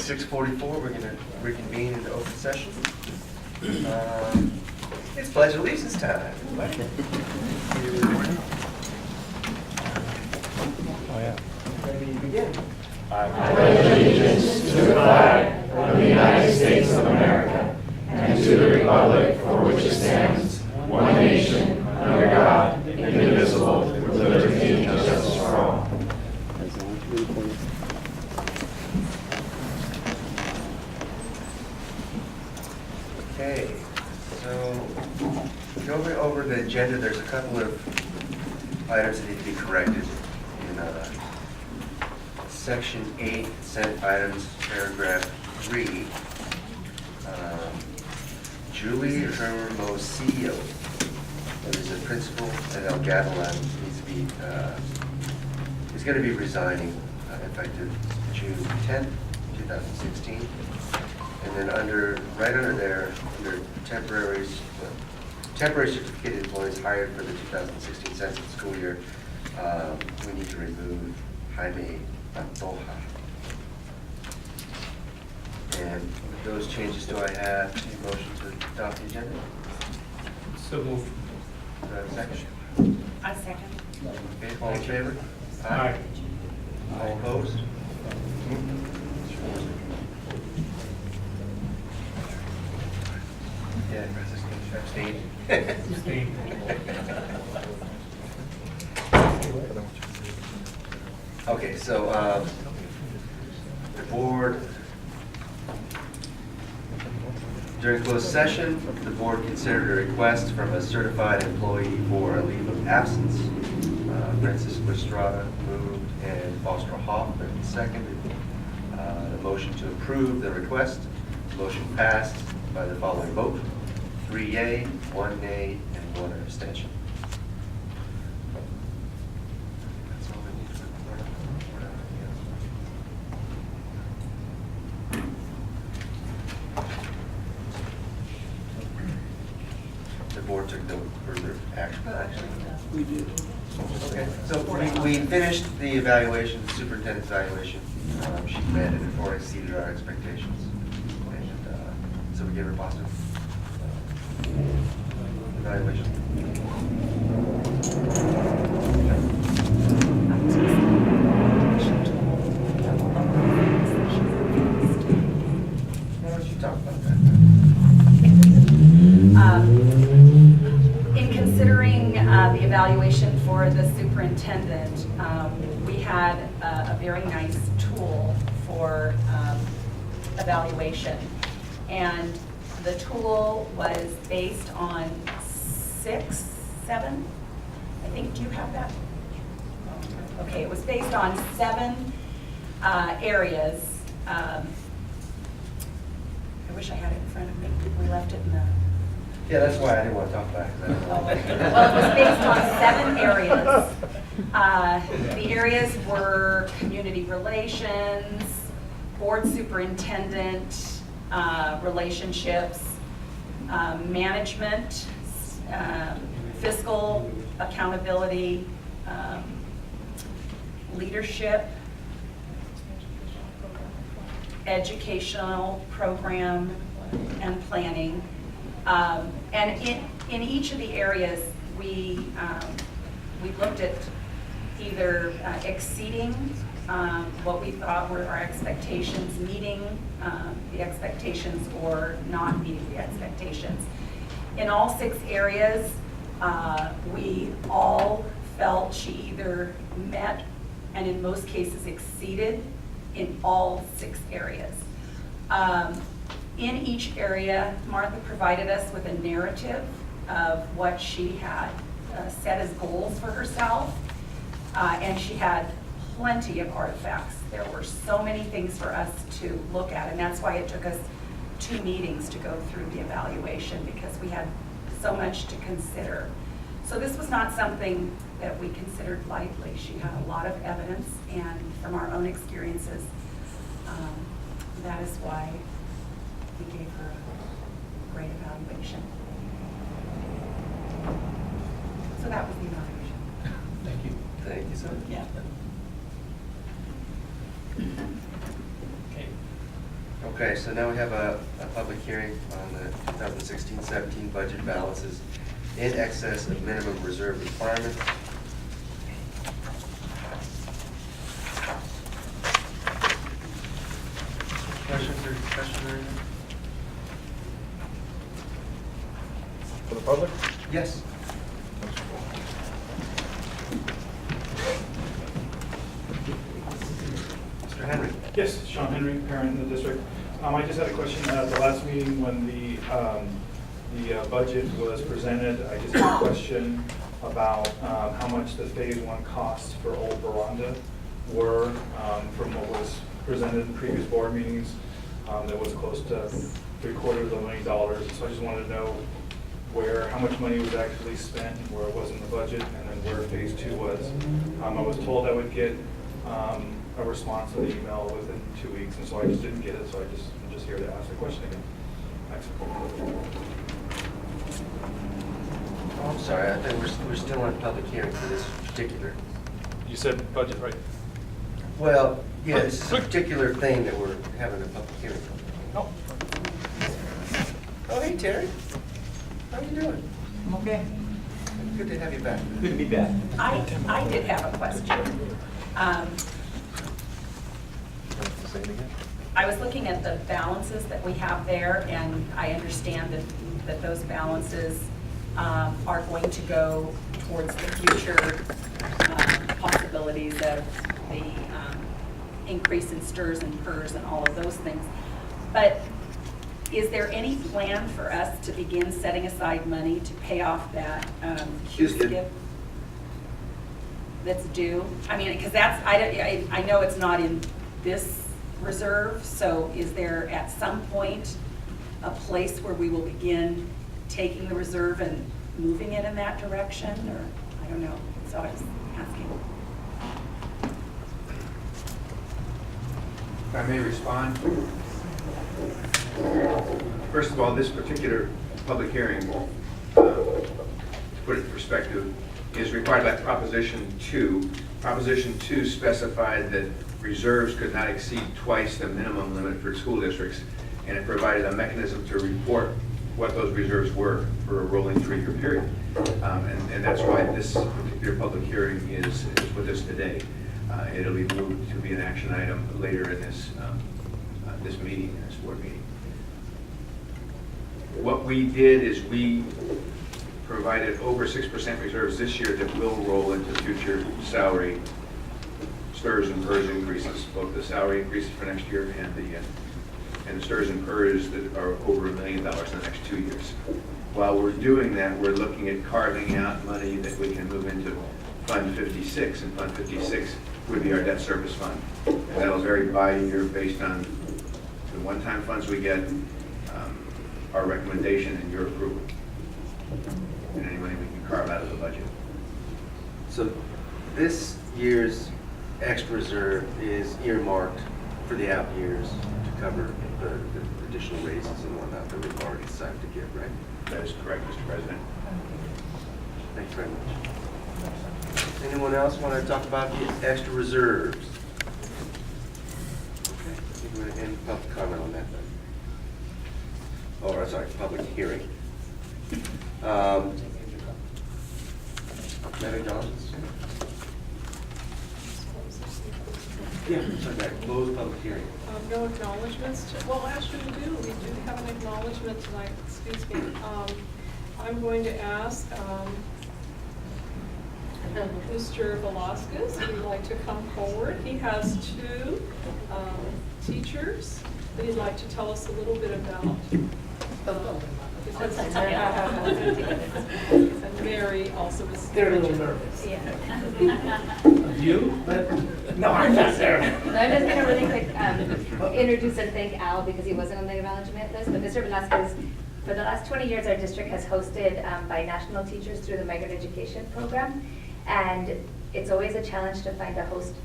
6:44, we're going to reconvene into open session. It's Pledge of Allegiance time. Oh, yeah. Ready to begin? I pledge allegiance to the flag of the United States of America and to the republic for which it stands, one nation, under God, indivisible, with liberty and justice for all. Okay, so going over the agenda, there's a couple of items that need to be corrected in Section 8, consent items, paragraph 3. Julie Hermosillo, who is a principal at El Gavilan, needs to be, is going to be resigning effective June 10th, 2016. And then right under there, under temporary certificated employees hired for the 2016 census school year, we need to remove Jaime Pantoja. And with those changes, do I have a motion to adopt the agenda? So moved. Do I have a second? I second. Okay, all in favor? Aye. All opposed? Yeah, abstain. Abstain. Okay, so the board, during closed session, the board considered a request from a certified employee for a leave of absence. Francisco Estrada moved and Foster Hoffman seconded. The motion to approve the request. The motion passed by the following vote: 3 yea, 1 nay, and 1 abstention. That's all we need for the board. The board took no further action. Actually, we did. Okay, so we finished the evaluation, the superintendent's evaluation. She met and or exceeded our expectations. And so we gave her a positive evaluation. Why don't you talk about that? In considering the evaluation for the superintendent, we had a very nice tool for evaluation. And the tool was based on 6, 7, I think, do you have that? Okay, it was based on 7 areas. I wish I had it in front of me. We left it in the... Yeah, that's why I didn't want to talk about it. 'Cause I don't know. Well, it was based on 7 areas. The areas were community relations, board superintendent relationships, management, fiscal accountability, leadership, educational program, and planning. And in each of the areas, we looked at either exceeding what we thought were our expectations, meeting the expectations, or not meeting the expectations. In all 6 areas, we all felt she either met and in most cases exceeded in all 6 areas. In each area, Martha provided us with a narrative of what she had set as goals for herself, and she had plenty of artifacts. There were so many things for us to look at, and that's why it took us 2 meetings to go through the evaluation, because we had so much to consider. So this was not something that we considered lightly. She had a lot of evidence, and from our own experiences, that is why we gave her a great evaluation. So that was the evaluation. Thank you. Thank you, sir. Yeah. Okay. Okay, so now we have a public hearing on the 2016-17 budget balances in excess of minimum reserve requirements. Questions or discussion or anything? For the public? Yes. Mr. Henry? Yes, Sean Henry, parent in the district. I just had a question at the last meeting when the budget was presented. I just had a question about how much the phase one costs for Old Veranda were from what was presented in previous board meetings. That was close to $750,000. So I just wanted to know how much money was actually spent, where it was in the budget, and then where phase two was. I was told I would get a response to the email within 2 weeks, and so I just didn't get it, so I'm just here to ask the question again. Thanks. Oh, I'm sorry, I think we're still on public hearing for this particular. You said budget, right? Well, yeah, this is a particular thing that we're having a public hearing on. No. Oh, hey, Terry. How are you doing? I'm okay. Good to have you back. Good to be back. I did have a question. Say it again. I was looking at the balances that we have there, and I understand that those balances are going to go towards the future possibilities of the increase in STRS and PERS and all of those things. But is there any plan for us to begin setting aside money to pay off that Q-skip that's due? I mean, because I know it's not in this reserve, so is there at some point a place where we will begin taking the reserve and moving it in that direction, or I don't know, so I was asking. If I may respond. First of all, this particular public hearing, to put it in perspective, is required by Proposition 2. Proposition 2 specified that reserves could not exceed twice the minimum limit for school districts, and it provided a mechanism to report what those reserves were for a rolling 3-year period. And that's why this particular public hearing is with us today. It'll be moved to be an action item later in this meeting, this board meeting. What we did is we provided over 6% reserves this year that will roll into future salary STRS and PERS increases, both the salary increases for next year and the STRS and PERS that are over $1 million in the next 2 years. While we're doing that, we're looking at carving out money that we can move into Fund 56, and Fund 56 would be our debt service fund. And that'll vary by year based on the one-time funds we get, our recommendation and your approval, and any money we can carve out of the budget. So this year's extra reserve is earmarked for the out years to cover the additional raises and whatnot that we've already decided to give, right? That is correct, Mr. President. Thanks very much. Anyone else want to talk about the extra reserves? Okay, I think we're going to end public comment on that then. Oh, sorry, public hearing. Mary Johnson? Yeah, sorry, close public hearing. No acknowledgements. Well, actually, we do have an acknowledgement tonight, excuse me. I'm going to ask Mr. Velasquez if he'd like to come forward. He has 2 teachers that he'd like to tell us a little bit about. And Mary also is. They're a little nervous. Yeah. You? But, no, I'm not there. So I'm just going to really quick introduce and thank Al because he wasn't on the acknowledgement list. But Mr. Velasquez, for the last 20 years, our district has hosted binational teachers through the migrant education program. And it's always a challenge to find a host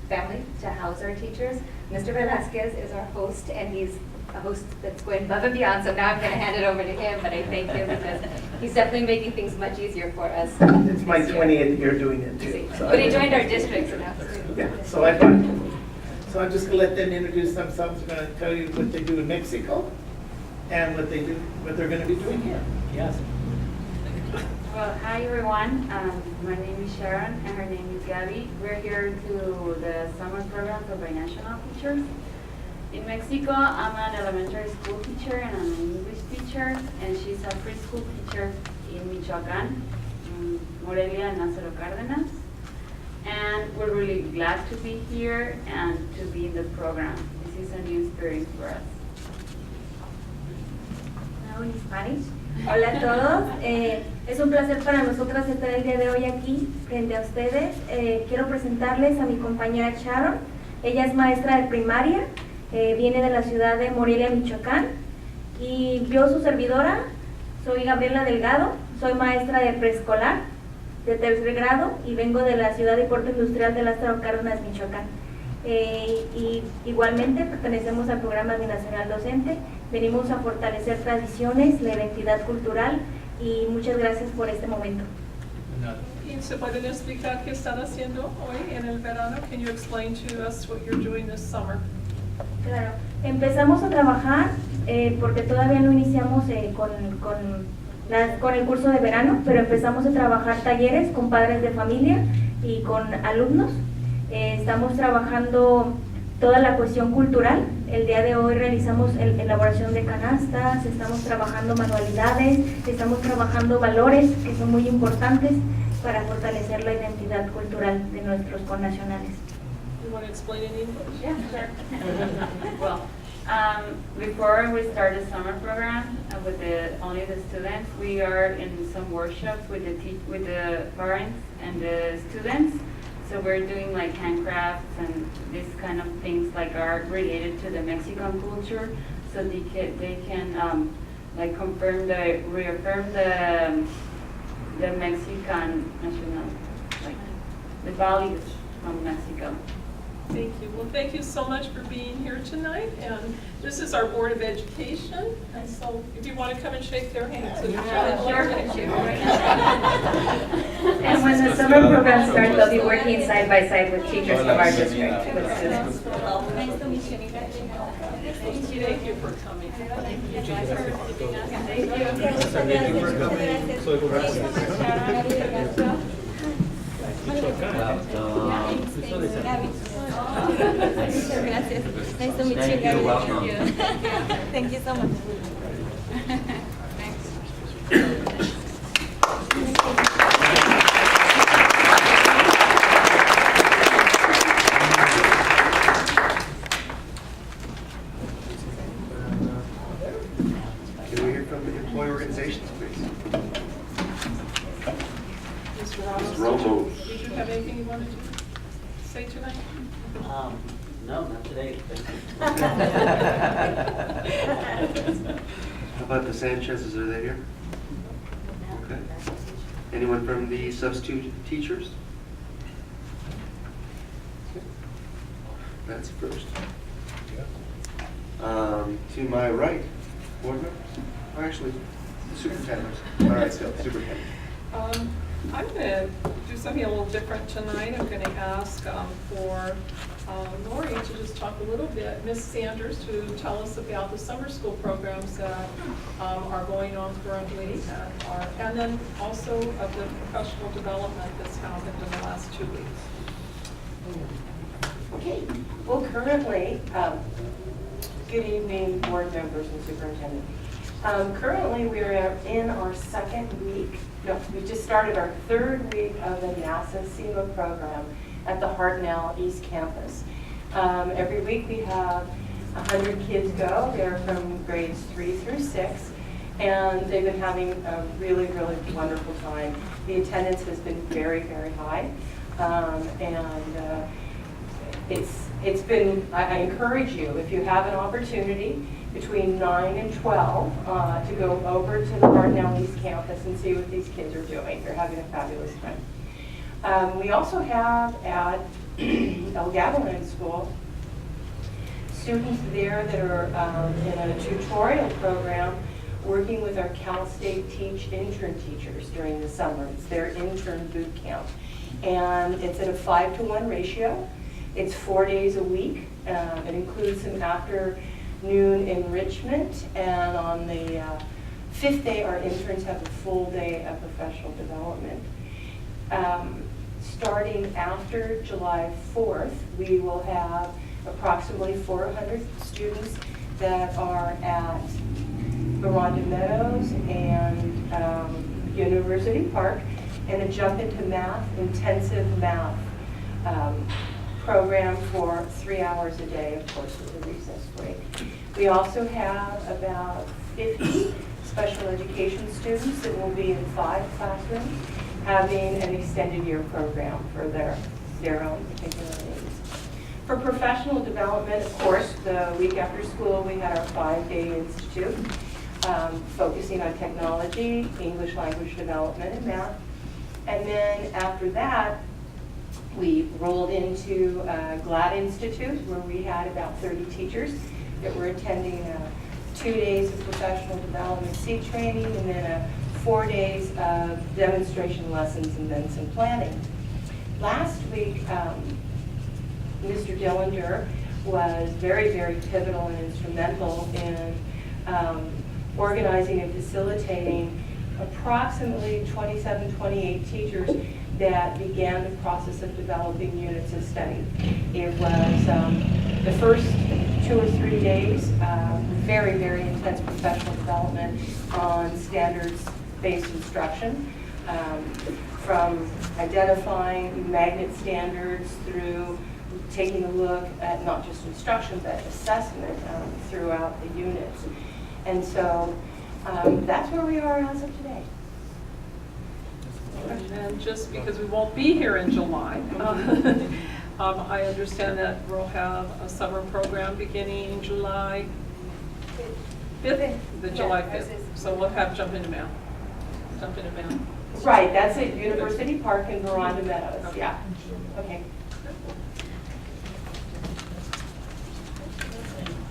family to house our teachers. Mr. Velasquez is our host, and he's a host that's going above and beyond. So now I'm going to hand it over to him, but I thank him because he's definitely making things much easier for us. It's my 20th year doing it too. So But he joined our district, so now. Yeah, so I thought. So I'm just gonna let them introduce themselves. They're gonna tell you what they do in Mexico and what they're gonna be doing here. Yes. Well, hi everyone. My name is Sharon and her name is Gabby. We're here to the summer program for binational teachers. In Mexico, I'm an elementary school teacher and I'm an English teacher, and she's a preschool teacher in Michoacan, in Morelia and Lázaro Cárdenas. And we're really glad to be here and to be in the program. This is a new experience for us. Now in Spanish. Hola a todos, es un placer para nosotras estar el día de hoy aquí frente a ustedes. Quiero presentarles a mi compañera Sharon. Ella es maestra de primaria, viene de la ciudad de Morelia, Michoacán, y yo su servidora, soy Gabriela Delgado, soy maestra de preescolar de tercer grado y vengo de la ciudad y puerto industrial de Lázaro Cárdenas, Michoacán. Y igualmente pertenecemos al programa binacional docente. Venimos a fortalecer tradiciones, la identidad cultural, y muchas gracias por este momento. ¿Y se pueden explicar qué están haciendo hoy en el verano? Can you explain to us what you're doing this summer? Claro, empezamos a trabajar porque todavía no iniciamos con el curso de verano, pero empezamos a trabajar talleres con padres de familia y con alumnos. Estamos trabajando toda la cuestión cultural. El día de hoy realizamos elaboración de canastas, estamos trabajando manualidades, estamos trabajando valores que son muy importantes para fortalecer la identidad cultural de nuestros connacionales. You want to explain in English? Yeah, sure. Well, before we start the summer program with only the students, we are in some workshops with the parents and the students. So we're doing like handcrafts and this kind of things like art related to the Mexican culture, so they can like reaffirm the Mexican national, like the values from Mexico. Thank you. Well, thank you so much for being here tonight. And this is our Board of Education. And so if you want to come and shake their hands. And when the summer program starts, they'll be working side by side with teachers from our district, with students. Nice to meet you. Thank you for coming. Thank you guys for giving us. Gracias. Nice to meet you. Thank you. Welcome. Thank you so much. Can we hear from the employee organizations, please? Mr. Ramos. Did you have anything you wanted to say tonight? No, not today. How about the Sanchez's, are they here? Okay. Anyone from the substitute teachers? That's first. To my right, board members? Or actually, the superintendents. All right, still, superintendent. I'm going to do something a little different tonight. I'm going to ask for Lori to just talk a little bit, Ms. Sanders, to tell us about the summer school programs that are going on currently, and then also of the professional development that's happened in the last 2 weeks. Okay, well currently, good evening board members and superintendent. Currently we are in our second week, no, we just started our third week of the NASA SEMA program at the Hartnell East Campus. Every week we have 100 kids go. They're from grades 3 through 6, and they've been having a really, really wonderful time. The attendance has been very, very high, and it's been, I encourage you, if you have an opportunity between 9 and 12 to go over to the Hartnell East Campus and see what these kids are doing. They're having a fabulous time. We also have at El Gavilan School students there that are in a tutorial program working with our Cal State intern teachers during the summer. It's their intern boot camp. And it's at a 5-to-1 ratio. It's 4 days a week. It includes some afternoon enrichment, and on the 5th day, our interns have a full day of professional development. Starting after July 4th, we will have approximately 400 students that are at Veranda Meadows and University Park, and a jump into math, intensive math program for 3 hours a day, of course, with a recess break. We also have about 50 special education students that will be in 5 classrooms, having an extended year program for their own particular needs. For professional development, of course, the week after school, we had our 5-day institute, focusing on technology, English language development, and math. And then after that, we rolled into GLAD Institute, where we had about 30 teachers that were attending 2 days of professional development seat training, and then 4 days of demonstration lessons, and then some planning. Last week, Mr. Dillinger was very, very pivotal and instrumental in organizing and facilitating approximately 27, 28 teachers that began the process of developing units of study. It was the first 2 or 3 days, very, very intense professional development on standards-based instruction, from identifying magnet standards through taking a look at not just instruction, but assessment throughout the units. And so that's where we are as of today. And then just because we won't be here in July, I understand that we'll have a summer program beginning July 5th, July 5th. So we'll have jump into math. Right, that's at University Park in Veranda Meadows, Okay. yeah. Okay.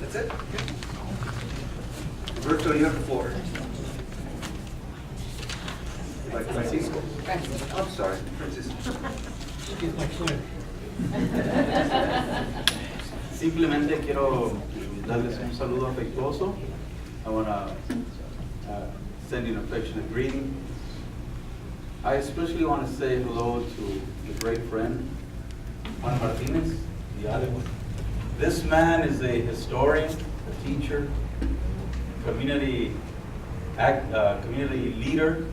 That's it? Roberto, you have the floor. Francisco. I'm sorry, Francisco. Simplemente quiero darles un saludo afectuoso. I want to send you an affectionate greeting. I especially want to say hello to a great friend, Juan Martinez, the other one. This man is a historian, a teacher, community leader,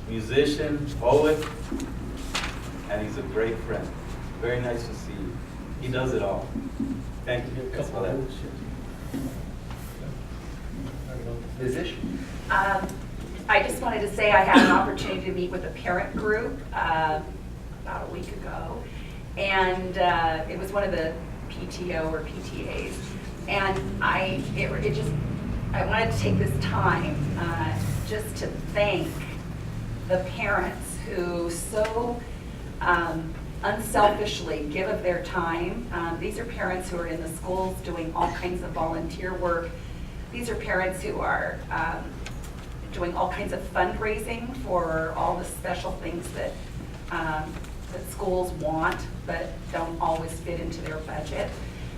musician, poet, and he's a great friend. Very nice to see you. He does it all. Thank you. That's all I have to share. I just wanted to say I had an opportunity to meet with a parent group about a week ago, and it was one of the PTO or PTAs, and I wanted to take this time just to thank the parents who so unselfishly give of their time. These are parents who are in the schools doing all kinds of volunteer work. These are parents who are doing all kinds of fundraising for all the special things that that schools want but don't always fit into their budget.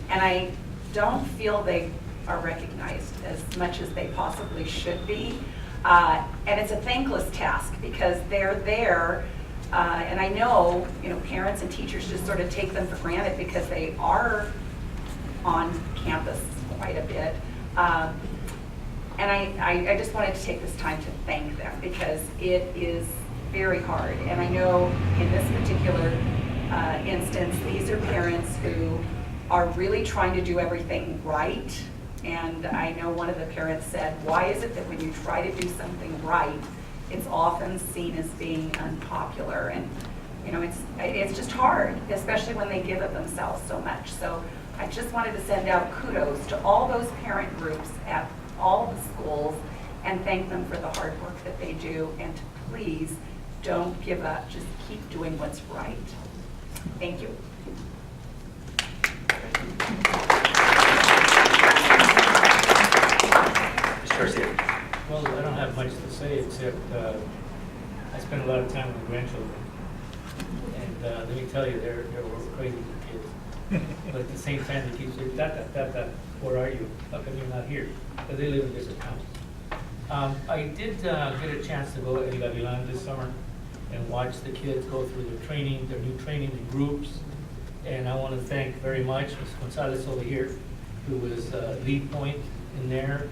And I don't feel they are recognized as much as they possibly should be. And it's a thankless task because they're there, and I know, parents and teachers just sort of take them for granted because they are on campus quite a bit. And I just wanted to take this time to thank them because it is very hard. And I know in this particular instance, these are parents who are really trying to do everything right. And I know one of the parents said, why is it that when you try to do something right, it's often seen as being unpopular? And it's just hard, especially when they give of themselves so much. So I just wanted to send out kudos to all those parent groups at all the schools and thank them for the hard work that they do, and to please don't give up, just keep doing what's right. Thank you. Well, I don't have much to say except I spend a lot of time with my grandchildren. And let me tell you, they're crazy kids. But at the same time, they keep saying, Tata, where are you? How come you're not here? Because they live in different towns. I did get a chance to go to El Gavilan this summer and watch the kids go through their training, their new training in groups. And I want to thank very much Ms. Gonzalez over here, who was lead point in there,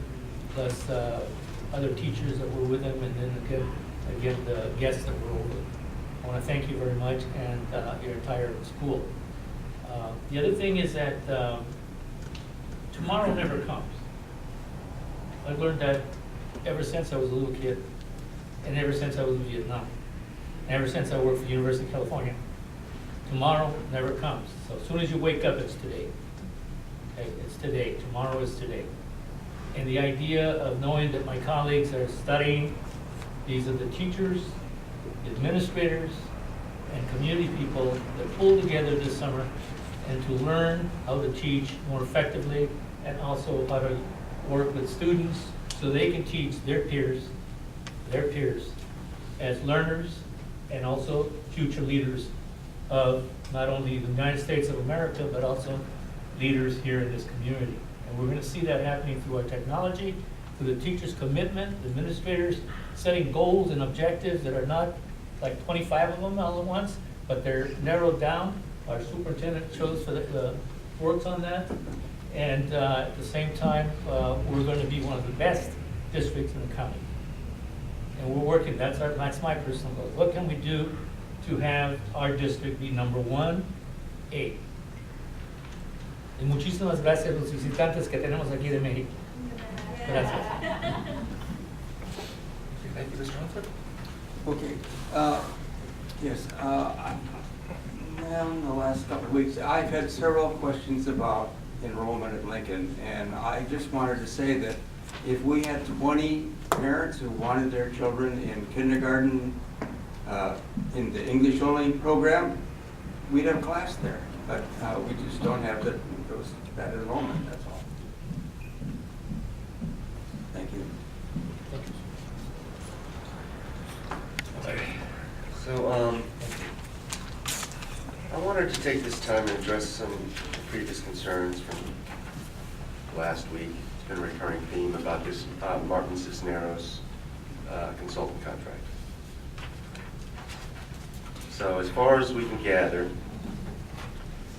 plus other teachers that were with them, and then again the guests that were over. I want to thank you very much, and your entire school. The other thing is that tomorrow never comes. I learned that ever since I was a little kid, and ever since I was in Vietnam, and ever since I worked for the University of California. Tomorrow never comes. So as soon as you wake up, it's today. Okay, it's today. Tomorrow is today. And the idea of knowing that my colleagues are studying, these are the teachers, administrators, and community people that pulled together this summer and to learn how to teach more effectively and also how to work with students so they can teach their peers as learners and also future leaders of not only the United States of America, but also leaders here in this community. And we're going to see that happening through our technology, through the teachers' commitment, the administrators setting goals and objectives that are not like 25 of them all at once, but they're narrowed down. Our superintendent chose for the works on that. And at the same time, we're going to be one of the best districts in the county. And we're working, that's my personal goal. What can we do to have our district be number 1A? Y muchísimas gracias a los visitantes que tenemos aquí de México. Gracias. Thank you, Mr. Humphrey. Okay. Yes. In the last couple of weeks, I've had several questions about enrollment at Lincoln, and I just wanted to say that if we had 20 parents who wanted their children in kindergarten in the English-only program, we'd have class there. But we just don't have that enrollment, that's all. Thank you. So I wanted to take this time and address some previous concerns from last week. It's been a recurring theme about this Martin Cisneros consultant contract. So as far as we can gather,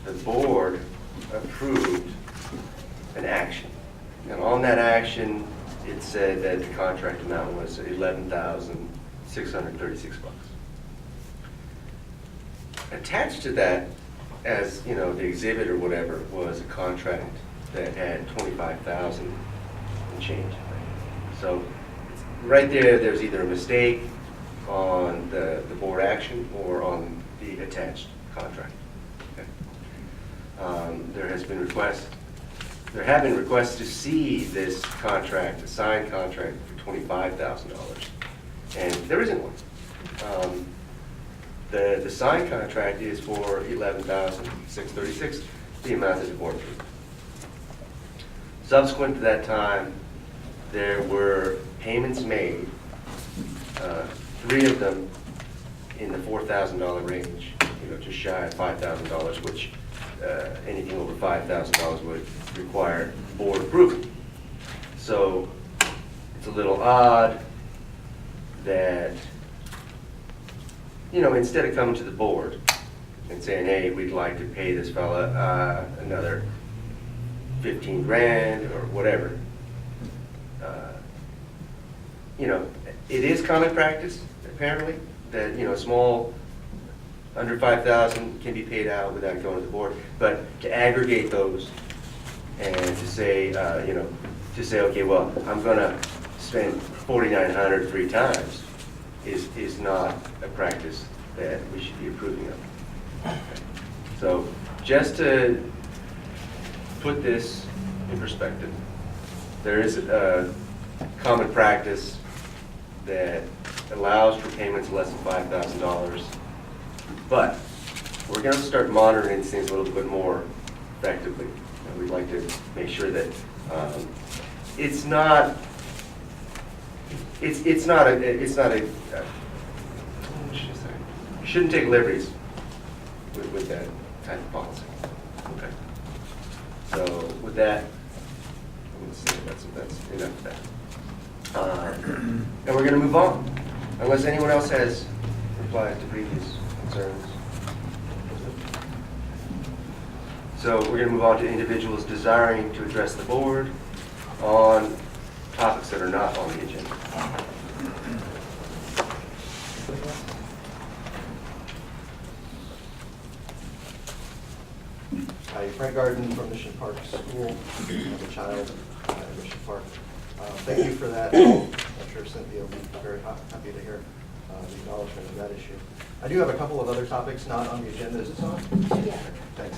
the board approved an action. And on that action, it said that the contract amount was $11,636. Attached to that, as you know, the exhibit or whatever, was a contract that had $25,000 and change. So right there's either a mistake on the board action or on the attached contract. Okay. There have been requests to see this contract, a signed contract for $25,000, and there isn't one. The signed contract is for $11,636, the amount that the board approved. Subsequent to that time, there were payments made, 3 of them in the $4,000 range, just shy of $5,000, which anything over $5,000 would require board approval. So it's a little odd that, instead of coming to the board and saying, hey, we'd like to pay this fella another 15 grand or whatever, it is common practice, apparently, that, small, under 5,000 can be paid out without going to the board, but to aggregate those and to say, okay, well, I'm gonna spend $4,900 3 times is not a practice that we should be approving of. Okay. So just to put this in perspective, there is a common practice that allows for payments less than $5,000, but we're going to start monitoring these things a little bit more effectively. And we'd like to make sure that it's not a what should I say? You shouldn't take liberties with that type of policy. Okay. So with that, let's see, that's enough of that. And we're going to move on, unless anyone else has replied to previous concerns. So we're going to move on to individuals desiring to address the board on topics that are not on the agenda. Hi, Frank Garden from Mission Park School. I have a child at Mission Park. Thank you for that. I'm sure Cynthia will be very happy to hear the acknowledgement of that issue. I do have a couple of other topics not on the agenda. Is this on? Yeah. Thanks.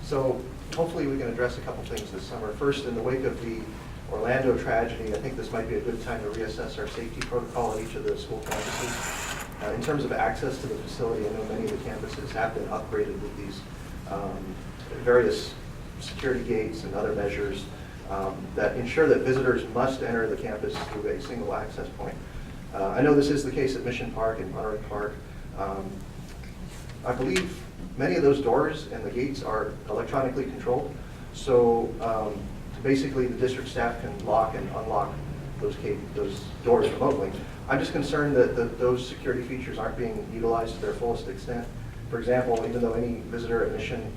So hopefully we can address a couple things this summer. First, in the wake of the Orlando tragedy, I think this might be a good time to reassess our safety protocol at each of the school campuses. In terms of access to the facility, I know many of the campuses have been upgraded with these various security gates and other measures that ensure that visitors must enter the campus through a single access point. I know this is the case at Mission Park and Monterey Park. I believe many of those doors and the gates are electronically controlled, so basically the district staff can lock and unlock those doors remotely. I'm just concerned that those security features aren't being utilized to their fullest extent. For example, even though any visitor at Mission,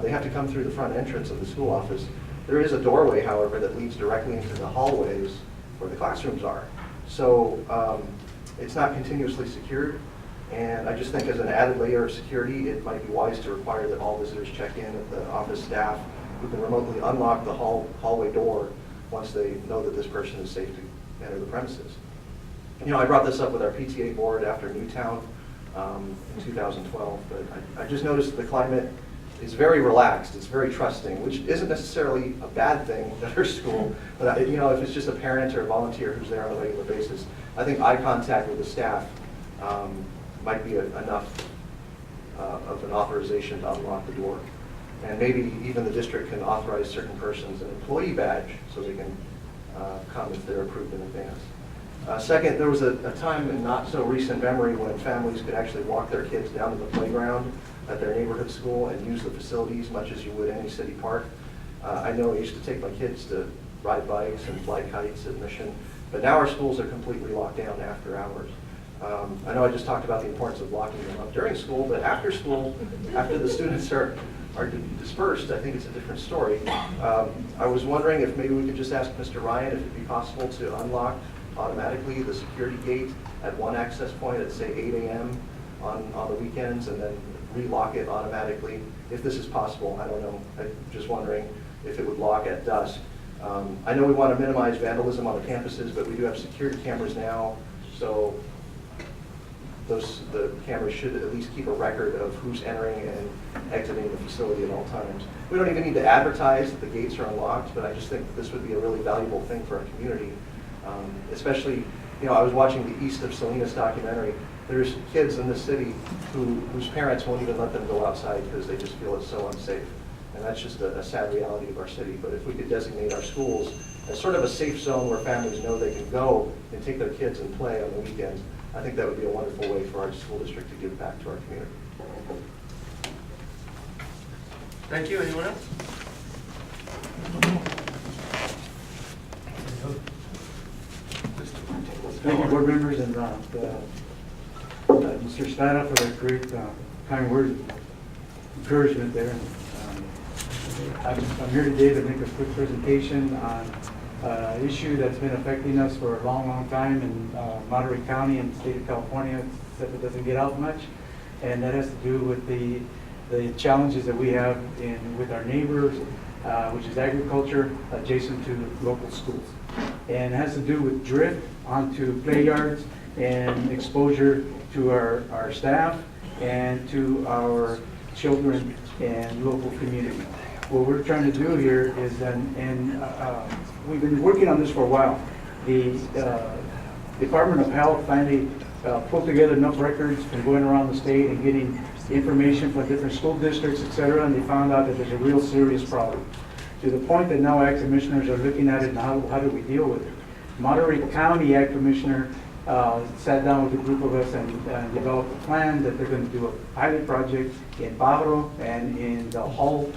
they have to come through the front entrance of the school office, there is a doorway, however, that leads directly into the hallways where the classrooms are. So it's not continuously secured, and I just think as an added layer of security, it might be wise to require that all visitors check in at the office staff who can remotely unlock the hallway door once they know that this person is safe to enter the premises. You know, I brought this up with our PTA board after Newtown in 2012, but I just noticed the climate is very relaxed, it's very trusting, which isn't necessarily a bad thing at our school, but you know, if it's just a parent or a volunteer who's there on a regular basis, I think eye contact with the staff might be enough of an authorization to unlock the door. And maybe even the district can authorize certain persons an employee badge so they can come if they're approved in advance. Second, there was a time in not so recent memory when families could actually walk their kids down to the playground at their neighborhood school and use the facilities much as you would any city park. I know I used to take my kids to ride bikes and fly kites at Mission, but now our schools are completely locked down after hours. I know I just talked about the importance of locking them up during school, but after school, after the students are dispersed, I think it's a different story. I was wondering if maybe we could just ask Mr. Ryan if it'd be possible to unlock automatically the security gate at one access point at say 8 a.m. on the weekends and then relock it automatically. If this is possible, I don't know. I'm just wondering if it would lock at dusk. I know we want to minimize vandalism on the campuses, but we do have security cameras now, so the cameras should at least keep a record of who's entering and exiting the facility at all times. We don't even need to advertise that the gates are unlocked, but I just think that this would be a really valuable thing for our community. Especially, you know, I was watching the East of Salinas documentary. There's kids in this city whose parents won't even let them go outside because they just feel it's so unsafe. And that's just a sad reality of our city. But if we could designate our schools as sort of a safe zone where families know they can go and take their kids and play on the weekends, I think that would be a wonderful way for our school district to give back to our community. Thank you. Anyone else? Thank you, board members, and Mr. Spada for the great kind words of encouragement there. I'm here today to make a quick presentation on an issue that's been affecting us for a long, long time in Monterey County and the state of California, except it doesn't get out much. And that has to do with the challenges that we have with our neighbors, which is agriculture adjacent to local schools. And it has to do with drift onto play yards and exposure to our staff and to our children and local community. What we're trying to do here is, and we've been working on this for a while, the Department of Health finally pulled together enough records from going around the state and getting information from different school districts, et cetera, and they found out that there's a real serious problem. To the point that now Ag Commissioners are looking at it and how do we deal with it. Monterey County Ag Commissioner sat down with a group of us and developed a plan that they're going to do a pilot project in Pajaro and in the Hull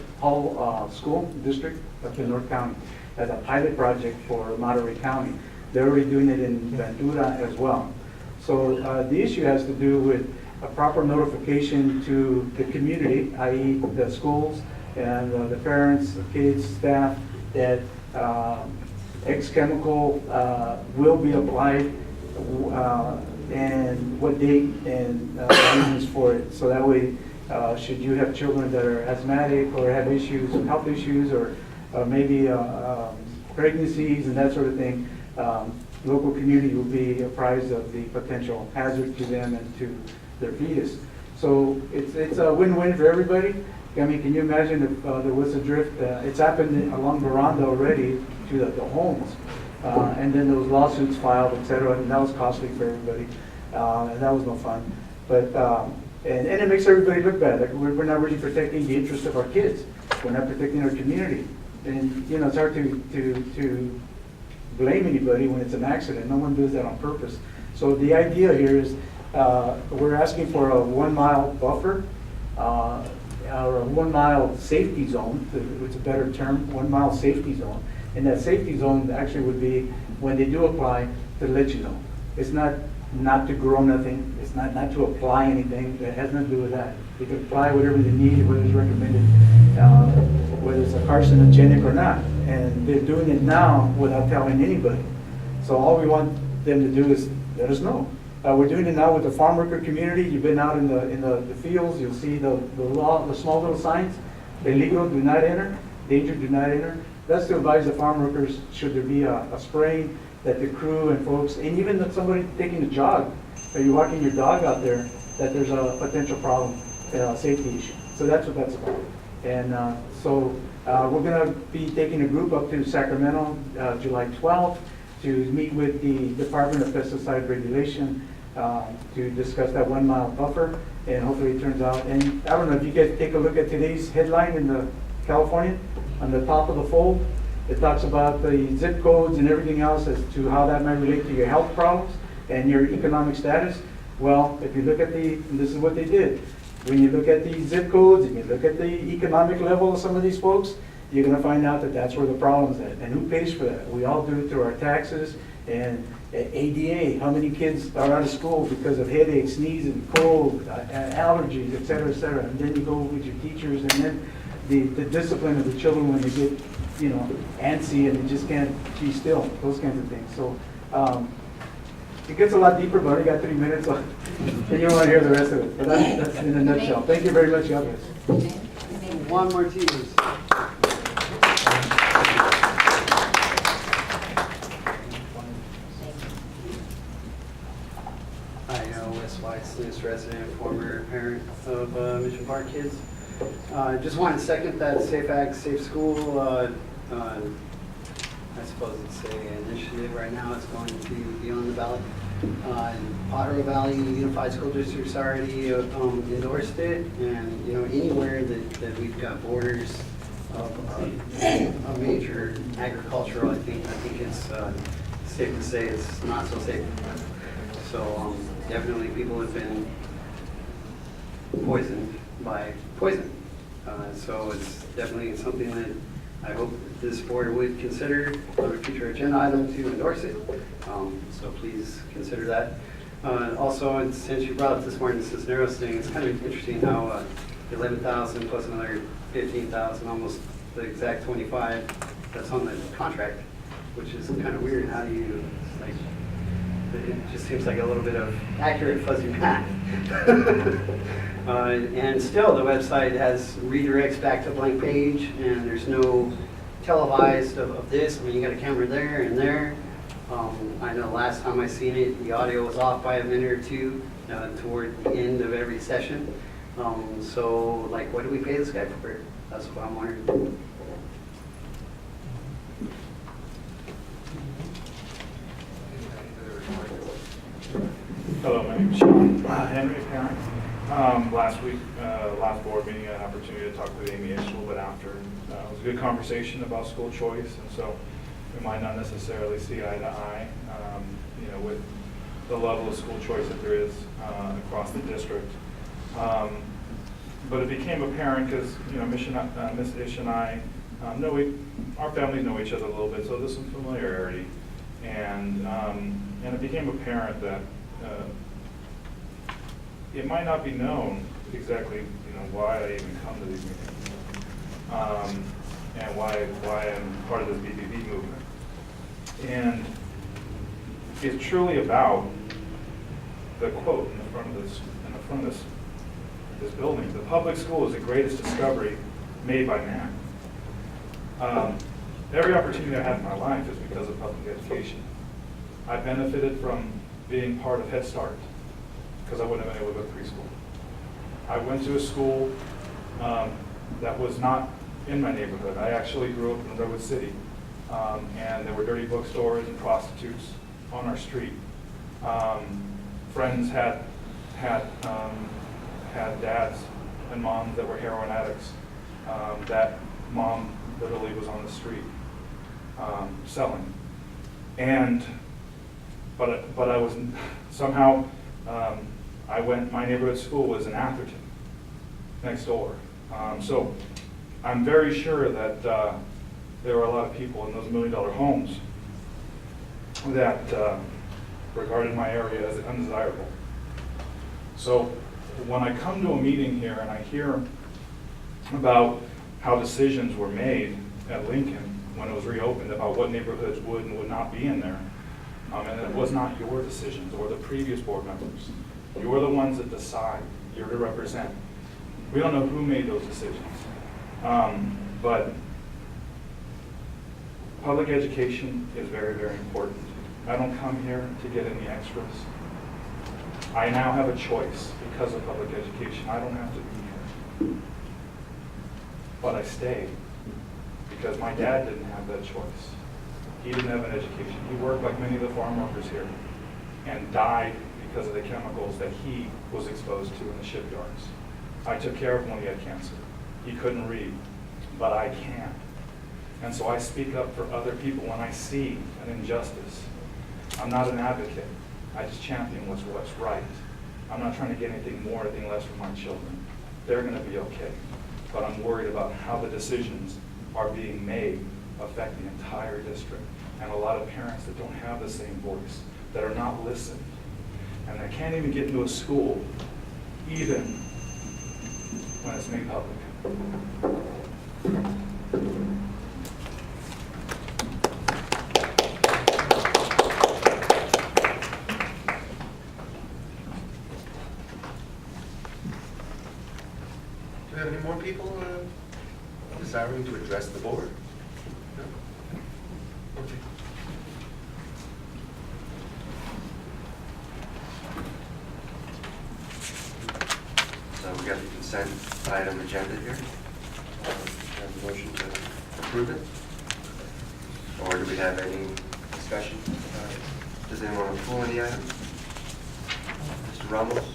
School District up in North County as a pilot project for Monterey County. They're already doing it in Ventura as well. So the issue has to do with a proper notification to the community, i.e. the schools and the parents, the kids, staff, that X chemical will be applied and what date and reasons for it. So that way, should you have children that are asthmatic or have issues, health issues, or maybe pregnancies and that sort of thing, local community will be apprised of the potential hazard to them and to their fetus. So it's a win-win for everybody. I mean, can you imagine if there was a drift? It's happened along Veranda already to the homes. And then those lawsuits filed, et cetera, and that was costly for everybody. And that was no fun. But, and it makes everybody look bad. Like we're not really protecting the interest of our kids. We're not protecting our community. And, you know, it's hard to blame anybody when it's an accident. No one does that on purpose. So the idea here is we're asking for a 1 mile buffer, or a 1 mile safety zone, it's a better term, 1 mile safety zone. And that safety zone actually would be, when they do apply, to let you know. It's not to grow nothing, it's not to apply anything, it has nothing to do with that. They can apply whatever they need, whether it's recommended, whether it's a carcinogenic or not. And they're doing it now without telling anybody. So all we want them to do is let us know. We're doing it now with the farm worker community. You've been out in the fields, you'll see the small little signs, illegal, do not enter, danger, do not enter. That's to advise the farm workers, should there be a spraying, that the crew and folks, and even that somebody taking a jog, or you're walking your dog out there, that there's a potential problem, safety issue. So that's what that's about. And so we're going to be taking a group up to Sacramento July 12th to meet with the Department of Pesticide Regulation to discuss that 1 mile buffer, and hopefully it turns out. And I don't know if you guys take a look at today's headline in the California, on the top of the fold, it talks about the zip codes and everything else as to how that might relate to your health problems and your economic status. Well, if you look at and this is what they did. When you look at the zip codes and you look at the economic level of some of these folks, you're going to find out that that's where the problem's at. And who pays for that? We all do it through our taxes and ADA. How many kids are out of school because of headaches, sneezing, cold, allergies, et cetera, et cetera. And then you go with your teachers, and then the discipline of the children when they get, you know, antsy and they just can't be still, those kinds of things. So it gets a lot deeper, but I only got 3 minutes, so and you don't want to hear the rest of it. But that's in a nutshell. Thank you very much, God bless. One more tease. Hi, Wes White, student resident, former parent of Mission Park kids. Just want to second that Safe Ag, Safe School. I suppose it's an initiative right now. It's going to be on the ballot. Pajaro Valley Unified School District's already endorsed it, and you know, anywhere that we've got borders of a major agricultural, I think it's safe to say it's not so safe. So definitely people have been poisoned by poison. So it's definitely something that I hope this board would consider on a future agenda item to endorse it. So please consider that. Also, since you brought up this morning, the Cisneros thing, it's kind of interesting how 11,000 plus another 15,000, almost the exact 25, that's on the contract, which is kind of weird. How do you, like, it just seems like a little bit of accurate fuzzy math. And still, the website has redirects back to a blank page, and there's no televised of this. I mean, you got a camera there and there. I know last time I seen it, the audio was off by a minute or two toward the end of every session. So, like, what do we pay this guy for? That's what I'm wondering. Hello, my name is Sean Henry, parent. Last week, last board meeting, I had an opportunity to talk with Amy a little bit after. It was a good conversation about school choice, and so we might not necessarily see eye to eye, you know, with the level of school choice that there is across the district. But it became apparent because, you know, Miss Ish and I our families know each other a little bit, so there's some familiarity. And it became apparent that it might not be known exactly, you know, why I even come to these meetings, and why I'm part of this BBB movement. And it's truly about the quote in the front of this building. The public school is the greatest discovery made by man. Every opportunity I had in my life is because of public education. I benefited from being part of Head Start because I wouldn't have been able to go to preschool. I went to a school that was not in my neighborhood. I actually grew up in Redwood City, and there were dirty bookstores and prostitutes on our street. Friends had dads and moms that were heroin addicts. That mom literally was on the street selling. But I was somehow, my neighborhood school was in Atherton, next door. So I'm very sure that there were a lot of people in those $1 million homes that regarded my area as undesirable. So when I come to a meeting here and I hear about how decisions were made at Lincoln when it was reopened about what neighborhoods would and would not be in there, and it was not your decisions or the previous board members. You're the ones that decide. You're to represent. We don't know who made those decisions. But public education is very, very important. I don't come here to get any extras. I now have a choice because of public education. I don't have to be here. But I stay because my dad didn't have that choice. He didn't have an education. He worked like many of the farm workers here and died because of the chemicals that he was exposed to in the shipyards. I took care of him when he had cancer. He couldn't read, but I can. And so I speak up for other people when I see an injustice. I'm not an advocate. I just champion what's right. I'm not trying to get anything more, anything less from my children. They're going to be okay. But I'm worried about how the decisions are being made affect the entire district. And a lot of parents that don't have the same voice, that are not listened, and that can't even get into a school, even when it's made public. Do we have any more people desiring to address the board? No? Okay. So we got the consent item agenda here. Have a motion to approve it? Or do we have any discussion? Does anyone want to pull any item? Mr. Ramos,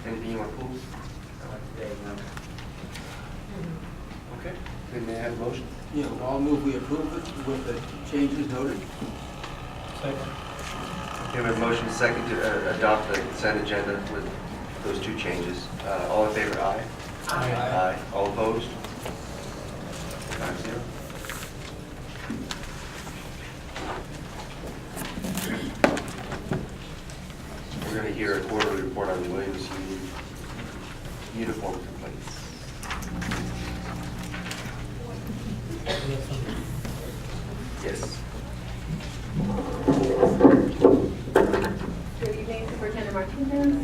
anything you want to pull? Okay, then may I have a motion? Yeah, I'll move we approve it with the changes noted. Second. Okay, we have a motion second to adopt the consent agenda with those two changes. All in favor, aye? Aye. Aye. All opposed? 5-0. We're going to hear a quarterly report on the Williams uniform complaints. Yes. Good evening, Superintendent Martinez,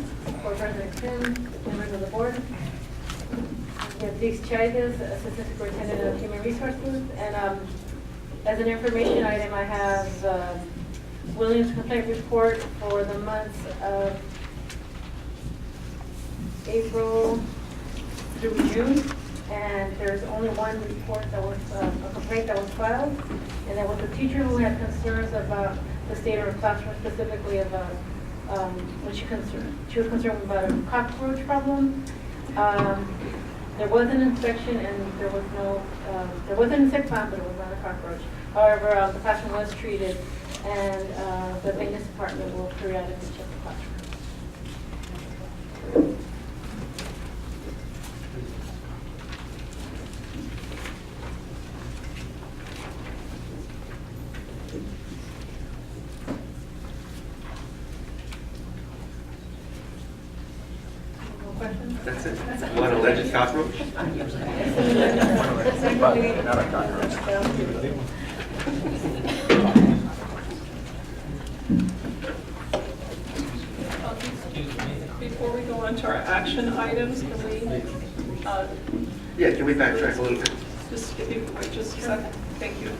Board President Kim, members of the board. Beatriz Chaves, Assistant Superintendent of Human Resources, and as an information item, I have Williams complaint report for the months of April through June, and there's only one report that was a complaint that was filed, and that was a teacher who had concerns about the state of her classroom, specifically about she was concerned about a cockroach problem. There was an inspection and there was no, there was an insect plant, but it was not a cockroach. However, the classroom was treated and the maintenance department will periodically check the classroom. That's it. You want a legend cockroach? Before we go on to our action items, can we, Yeah, can we backtrack a little bit? just, if you, wait just a second, thank you.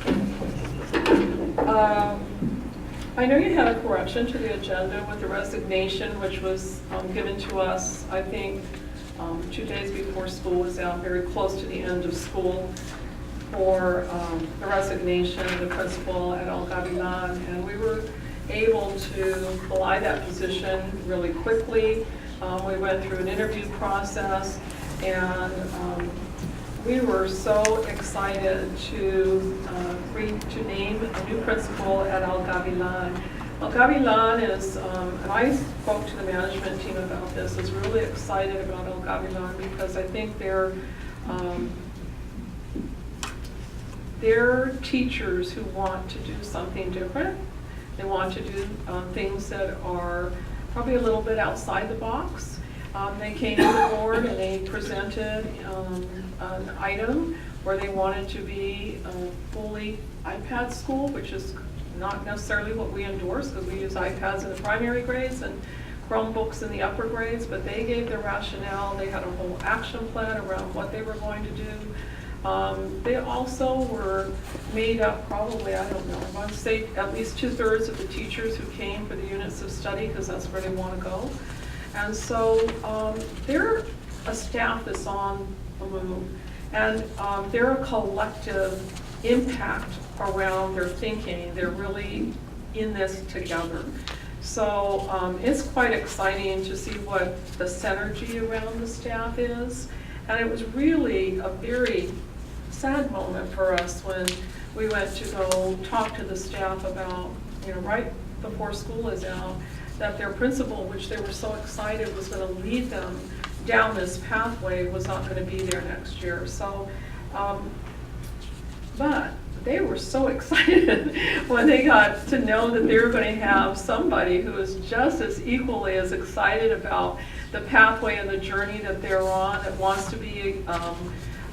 I know you had a correction to the agenda with the resignation, which was given to us, I think, 2 days before school was out, very close to the end of school, for the resignation of the principal at El Gavilan, and we were able to apply that position really quickly. We went through an interview process, and we were so excited to name a new principal at El Gavilan. El Gavilan is, and I spoke to the management team about this, is really excited about El Gavilan because I think they're teachers who want to do something different. They want to do things that are probably a little bit outside the box. They came to the board and they presented an item where they wanted to be a fully iPad school, which is not necessarily what we endorse because we use iPads in the primary grades and Chromebooks in the upper grades, but they gave their rationale. They had a whole action plan around what they were going to do. They also were made up probably, I don't know, I want to say at least 2/3 of the teachers who came for the units of study because that's where they want to go. And so they're a staff that's on the move, and they're a collective impact around their thinking. They're really in this together. So it's quite exciting to see what the synergy around the staff is. And it was really a very sad moment for us when we went to go talk to the staff about, right before school is out, that their principal, which they were so excited was going to lead them down this pathway, was not going to be there next year. So, but they were so excited when they got to know that they were going to have somebody who is just as equally as excited about the pathway and the journey that they're on, that wants to be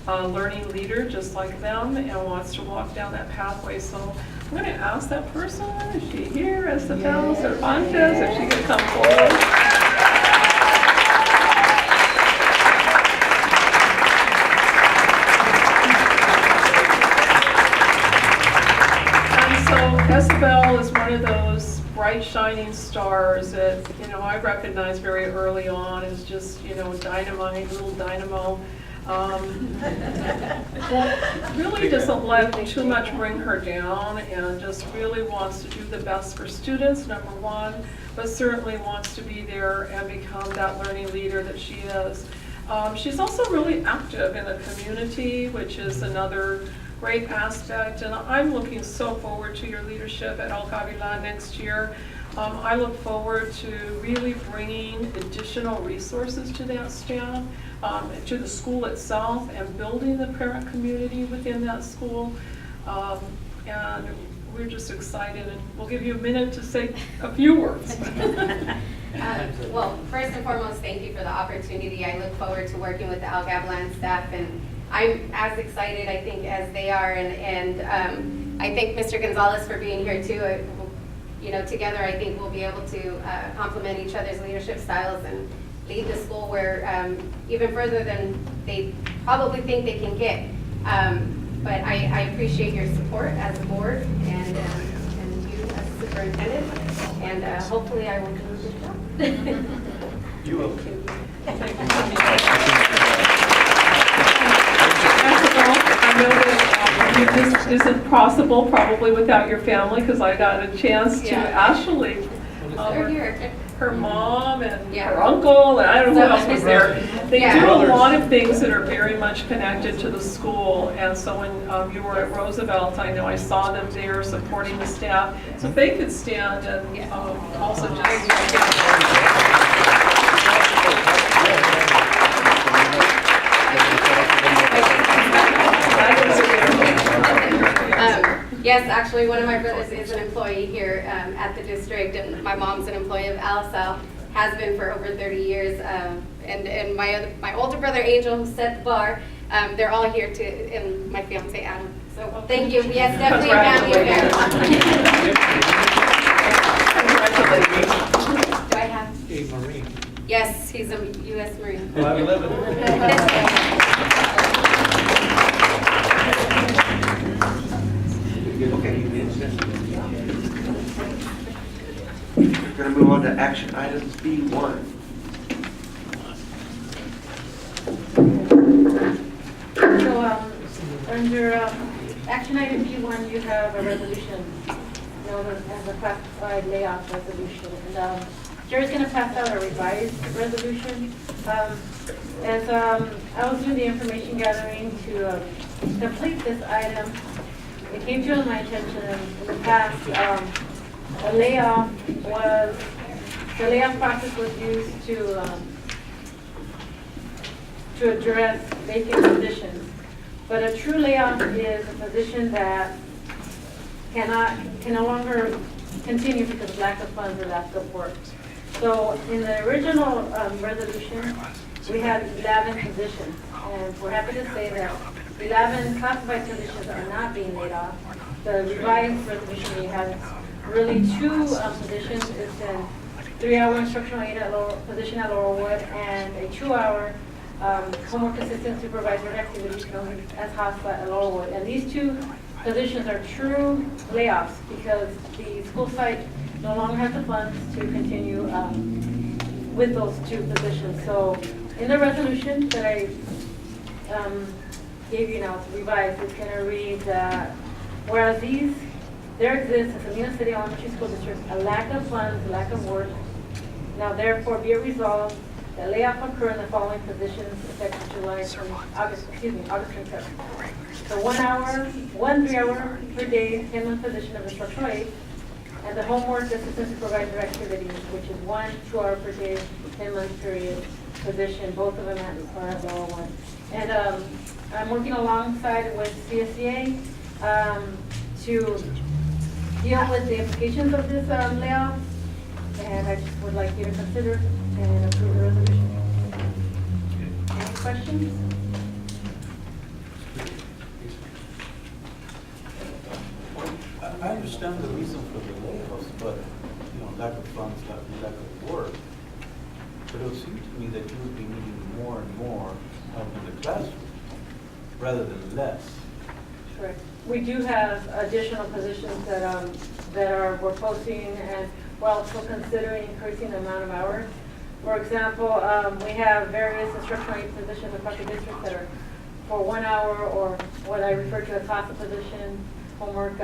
a learning leader just like them and wants to walk down that pathway. So I'm going to ask that person, is she here, Isabel Cervantes, if she could come forward. Isabel is one of those bright shining stars that, I recognized very early on as just, dynamite, little dynamo. Really doesn't let too much bring her down and just really wants to do the best for students, number one, but certainly wants to be there and become that learning leader that she is. She's also really active in the community, which is another great aspect, and I'm looking so forward to your leadership at El Gavilan next year. I look forward to really bringing additional resources to that staff, to the school itself, and building the parent community within that school. And we're just excited, and we'll give you a minute to say a few words. Well, first and foremost, thank you for the opportunity. I look forward to working with the El Gavilan staff, and I'm as excited, I think, as they are, and I thank Mr. Gonzalez for being here too. Together I think we'll be able to complement each other's leadership styles and lead the school where even further than they probably think they can get. But I appreciate your support as a board and you as a superintendent, and hopefully I will do a good job. You will. Thank you. I know that this isn't possible probably without your family, because I got a chance to actually her mom and Yeah. her uncle, and I don't know who else was there. They Yeah. do a lot of things that are very much connected to the school, and so when you were at Roosevelt, I know I saw them there supporting the staff. So if they could stand and also Yes, actually, one of my brothers is an employee here at the district, and my mom's an employee of ALSAL, has been for over 30 years. And my older brother, Angel, who set the bar, they're all here too, and my fiance, Adam. So thank you. Yes, definitely a family affair. Do I have? A Marine. Yes, he's a U.S. Marine. Well, I love it. We're going to move on to action items B1. So, under action item B1, you have a resolution known as a classified layoff resolution. And Jerry's going to pass out a revised resolution. As I was doing the information gathering to complete this item, it came to my attention in the past, the layoff process was used to address vacant positions. But a true layoff is a position that can no longer continue because of lack of funds or lack of work. So in the original resolution, we had 11 positions, and we're happy to say that 11 classified positions are not being laid off. The revised resolution, we have really 2 positions. It's a 3-hour instructional aid position at Laurelwood and a 2-hour homework assistant supervisor activities known as HASPA at Laurelwood. And these 2 positions are true layoffs because the school site no longer has the funds to continue with those 2 positions. So in the resolution that I gave you now, it's revised, it's going to read that whereas there exists in Salina City Elementary School District a lack of funds, lack of work, now therefore be it resolved that layoff occur in the following positions effective August 27th. So 1 3-hour per day 10-month position of instructional aid, and the homework assistant supervisor activities, which is 1 2-hour per day 10-month period position, both of them at Laurelwood. And I'm working alongside with CSEA to deal with the implications of this layoff, and I just would like you to consider and approve the resolution. Any questions? I understand the reason for the layoffs, but, lack of funds, lack of work. But it would seem to me that you would be needing more and more help in the classroom, rather than less. Correct. We do have additional positions that we're posting, and we're also considering increasing the amount of hours. For example, we have various instructional aid positions across the district that are for 1 hour, or what I refer to as HASA position, homework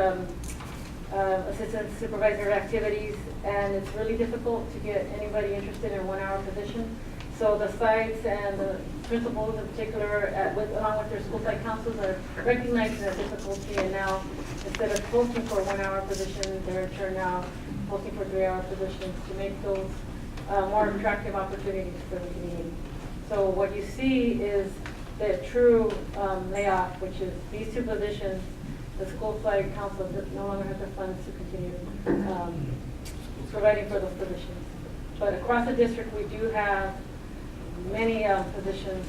assistant supervisor activities, and it's really difficult to get anybody interested in a 1-hour position. So the sites and the principals in particular, along with their school site councils, are recognizing that difficulty, and now instead of posting for a 1-hour position, they're in turn now posting for 3-hour positions to make those more attractive opportunities for the community. So what you see is the true layoff, which is these 2 positions. The school site council no longer has the funds to continue providing for those positions. But across the district, we do have many positions